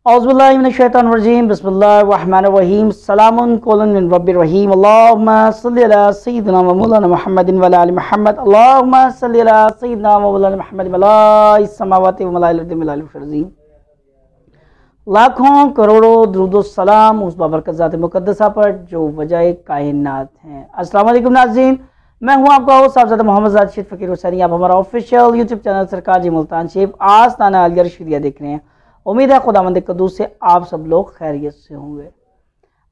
औज़ुबिल्लाहिमिनश्शैतानिर्रजीम बिस्मिल्लाहिर्रहमानिर्रहीम सलामुन कौलन मिन रब्बिर रहीम अल्लाहुम्मा सल्लि अला सय्यिदिना व मौलाना मुहम्मदिन व अला आलि मुहम्मद अल्लाहुम्मा सल्लि अला सय्यिदिना व मौलाना मुहम्मद मलाइस समावाति व मलाइल अर्दि मिलाल फरज़ीम। लाखों करोड़ों दुरूद सलाम उस बाबरकत ज़ात मुक़द्दसा पर जो वजह कायनात हैं। अस्सलाम वालेकुम नाज़रीन, मैं हूँ आपका होस्ट साहबज़ादा मोहम्मद जाहिद फ़कीर हुसैनी। आप हमारा ऑफिशियल यूट्यूब चैनल सरकार जी मुल्तान शेफ आस्ताना अलगर शरिया देख रहे हैं। उम्मीद है खुदावंद कद्दूस से आप सब लोग खैरियत से होंगे।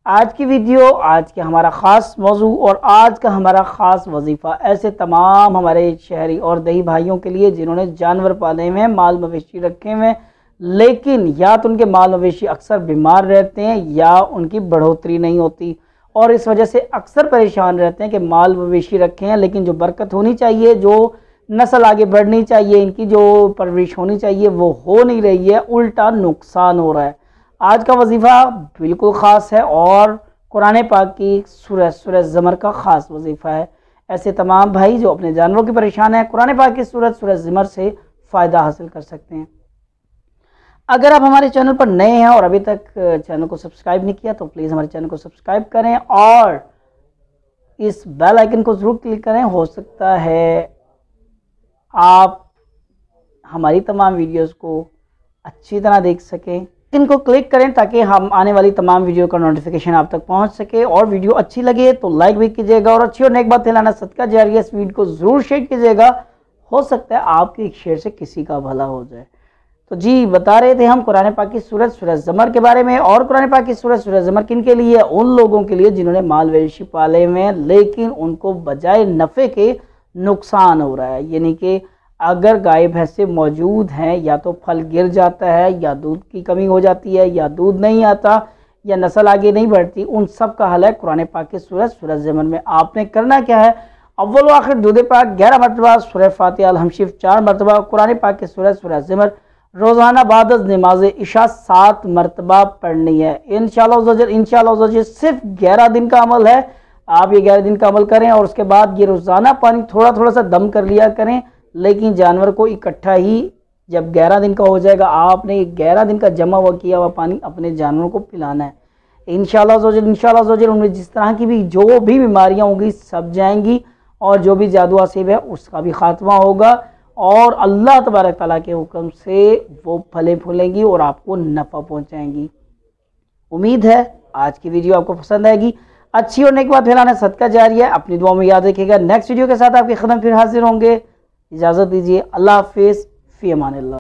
आज की वीडियो, आज के हमारा ख़ास मौजू और आज का हमारा ख़ास वजीफ़ा ऐसे तमाम हमारे शहरी और दही भाइयों के लिए जिन्होंने जानवर पाले हुए हैं, माल मवेशी रखे हुए हैं, लेकिन या तो उनके माल मवेशी अक्सर बीमार रहते हैं या उनकी बढ़ोतरी नहीं होती और इस वजह से अक्सर परेशान रहते हैं कि माल मवेशी रखे हैं लेकिन जो बरकत होनी चाहिए, जो नस्ल आगे बढ़नी चाहिए, इनकी जो परवरिश होनी चाहिए वो हो नहीं रही है, उल्टा नुकसान हो रहा है। आज का वजीफ़ा बिल्कुल ख़ास है और कुरान पाक की सूरह ज़मर का ख़ास वजीफ़ा है। ऐसे तमाम भाई जो अपने जानवरों की परेशान हैं, कुरान पाक की सूरह ज़मर से फ़ायदा हासिल कर सकते हैं। अगर आप हमारे चैनल पर नए हैं और अभी तक चैनल को सब्सक्राइब नहीं किया तो प्लीज़ हमारे चैनल को सब्सक्राइब करें और इस बेल आइकन को ज़रूर क्लिक करें। हो सकता है आप हमारी तमाम वीडियोस को अच्छी तरह देख सकें। इनको क्लिक करें ताकि हम आने वाली तमाम वीडियो का नोटिफिकेशन आप तक पहुंच सके। और वीडियो अच्छी लगे तो लाइक भी कीजिएगा और अच्छी और नेक बात फैलाना सदका जारिया, इस वीडियो को ज़रूर शेयर कीजिएगा। हो सकता है आपके एक शेयर से किसी का भला हो जाए। तो जी, बता रहे थे हम कुरान पाक की सूरह ज़मर के बारे में। और कुरान पाक की सूरह ज़मर किन के लिए? उन लोगों के लिए जिन्होंने माल मवेशी पाले हुए हैं लेकिन उनको बजाय नफ़े के नुकसान हो रहा है। यानी कि अगर गाय भैंसे मौजूद हैं या तो फल गिर जाता है या दूध की कमी हो जाती है या दूध नहीं आता या नस्ल आगे नहीं बढ़ती, उन सब का हल है कुरान पाक की सूरह ज़मर में। आपने करना क्या है? अव्वल आखिर दूध पाक 11 मरतबा, सूरह फातिहा अल हमशिफ 4 मरतबा, कुरान पाक की सूरह ज़मर रोज़ाना बाद नमाज इशा 7 मरतबा पढ़नी है। इंशाअल्लाह सिर्फ 11 दिन का अमल है। आप ये 11 दिन का अमल करें और उसके बाद ये रोज़ाना पानी थोड़ा थोड़ा सा दम कर लिया करें, लेकिन जानवर को इकट्ठा ही जब 11 दिन का हो जाएगा आपने 11 दिन का जमा हुआ किया हुआ पानी अपने जानवरों को पिलाना है। इंशाअल्लाह उनमें जिस तरह की भी जो भी बीमारियां होंगी सब जाएंगी और जो भी जादू आसिब है उसका भी खात्मा होगा और अल्लाह तबारक ताला के हुक्म से वो फले फूलेंगी और आपको नफ़ा पहुँचाएंगी। उम्मीद है आज की वीडियो आपको पसंद आएगी। अच्छी और नेक बात फैलाना सदका जारिया, अपनी दुआ में याद रखिएगा। नेक्स्ट वीडियो के साथ आपकी खदम फिर हाजिर होंगे। इजाज़त दीजिए। अल्लाह हाफिज़, फ़ी अमानिल्लाह।